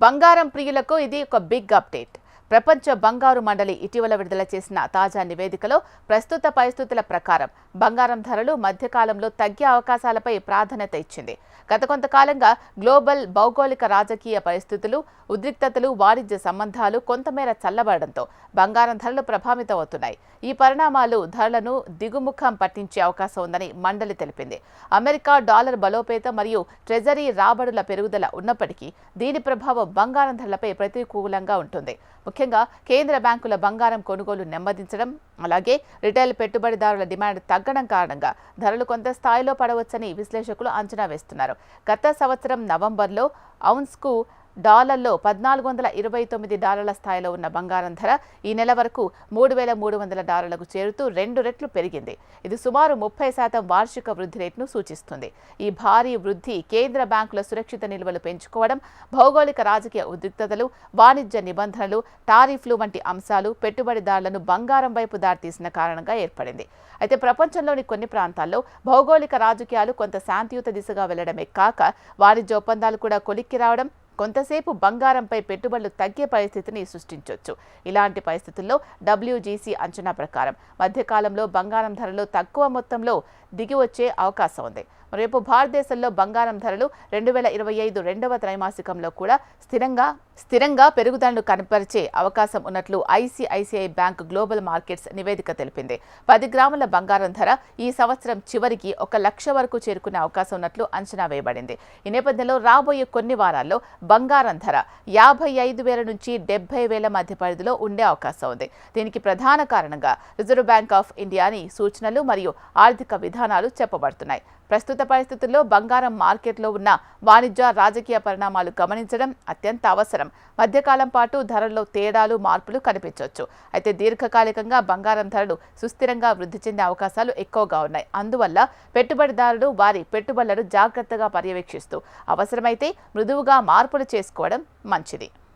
బంగారం ప్రియులకు ఇది ఒక బిగ్ అప్డేట్. ప్రపంచ బంగారు మండలి ఇటీవల విడుదల చేసిన తాజా నివేదికలో ప్రస్తుత పరిస్థితుల ప్రకారం బంగారం ధరలు మధ్యకాలంలో తగ్గే అవకాశాలపై ప్రాధాన్యత ఇచ్చింది. గత కొంతకాలంగా గ్లోబల్ భౌగోళిక రాజకీయ పరిస్థితులు, ఉద్రిక్తతలు, వాణిజ్య సంబంధాలు కొంతమేర చల్లబడడంతో బంగారం ధరలు ప్రభావితమవుతున్నాయి. ఈ పరిణామాలు ధరలను దిగుముఖం పట్టించే అవకాశం ఉందని మండలి తెలిపింది. అమెరికా డాలర్ బలోపేతం మరియు ట్రెజరీ రాబడుల పెరుగుదల ఉన్నప్పటికీ దీని ప్రభావం బంగారం ధరలపై ప్రతికూలంగా ఉంటుంది. ముఖ్యంగా కేంద్ర బ్యాంకుల బంగారం కొనుగోలు నెమ్మదించడం, అలాగే రిటైల్ పెట్టుబడిదారుల డిమాండ్ తగ్గడం కారణంగా ధరలు కొంత స్థాయిలో పడవచ్చని విశ్లేషకులు అంచనా వేస్తున్నారు. గత సంవత్సరం నవంబర్లో ఔన్స్కు డాలర్లో $1,429 స్థాయిలో ఉన్న బంగారం ధర ఈ నెల వరకు $3,300 చేరుతూ 2 రెట్లు పెరిగింది. ఇది సుమారు 30% వార్షిక వృద్ధి రేటును సూచిస్తుంది. ఈ భారీ వృద్ధి కేంద్ర బ్యాంకుల సురక్షిత నిల్వలు పెంచుకోవడం, భౌగోళిక రాజకీయ ఉద్రిక్తతలు, వాణిజ్య నిబంధనలు, టారిఫ్లు వంటి అంశాలు పెట్టుబడిదారులను బంగారం వైపు దారితీసిన కారణంగా ఏర్పడింది. అయితే ప్రపంచంలోని కొన్ని ప్రాంతాల్లో భౌగోళిక రాజకీయాలు కొంత శాంతియుత దిశగా వెళ్లడమే కాక వాణిజ్య ఒప్పందాలు కూడా కొలిక్కి రావడం కొంతసేపు బంగారంపై పెట్టుబడులు తగ్గే పరిస్థితిని సృష్టించవచ్చు. ఇలాంటి పరిస్థితుల్లో WGC అంచనా ప్రకారం మధ్యకాలంలో బంగారం ధరలు తక్కువ మొత్తంలో దిగి వచ్చే అవకాశం ఉంది. రేపు భారతదేశంలో బంగారం ధరలు 2025 రెండవ త్రైమాసికంలో కూడా స్థిరంగా పెరుగుదలను కనపరిచే అవకాశం ఉన్నట్లు ICICI బ్యాంక్ గ్లోబల్ మార్కెట్స్ నివేదిక తెలిపింది. 10 గ్రాముల బంగారం ధర ఈ సంవత్సరం చివరికి 1 లక్ష వరకు చేరుకునే అవకాశం ఉన్నట్లు అంచనా వేయబడింది. ఈ నేపథ్యంలో రాబోయే కొన్ని వారాల్లో బంగారం ధర 55,000 నుంచి 70,000 మధ్య పరిధిలో ఉండే అవకాశం ఉంది. దీనికి ప్రధాన కారణంగా రిజర్వ్ బ్యాంక్ ఆఫ్ ఇండియాని సూచనలు మరియు ఆర్థిక విధానాలు చెప్పబడుతున్నాయి. ప్రస్తుత పరిస్థితుల్లో బంగారం మార్కెట్లో ఉన్న వాణిజ్య, రాజకీయ పరిణామాలు గమనించడం అత్యంత అవసరం. మధ్యకాలం పాటు ధరల్లో తేడాలు, మార్పులు కనిపించవచ్చు. అయితే దీర్ఘకాలికంగా బంగారం ధరలు సుస్థిరంగా వృద్ధి చెందే అవకాశాలు ఎక్కువగా ఉన్నాయి. అందువల్ల పెట్టుబడిదారులు వారి పెట్టుబడులను జాగ్రత్తగా పర్యవేక్షిస్తూ అవసరమైతే మృదువుగా మార్పులు చేసుకోవడం మంచిది.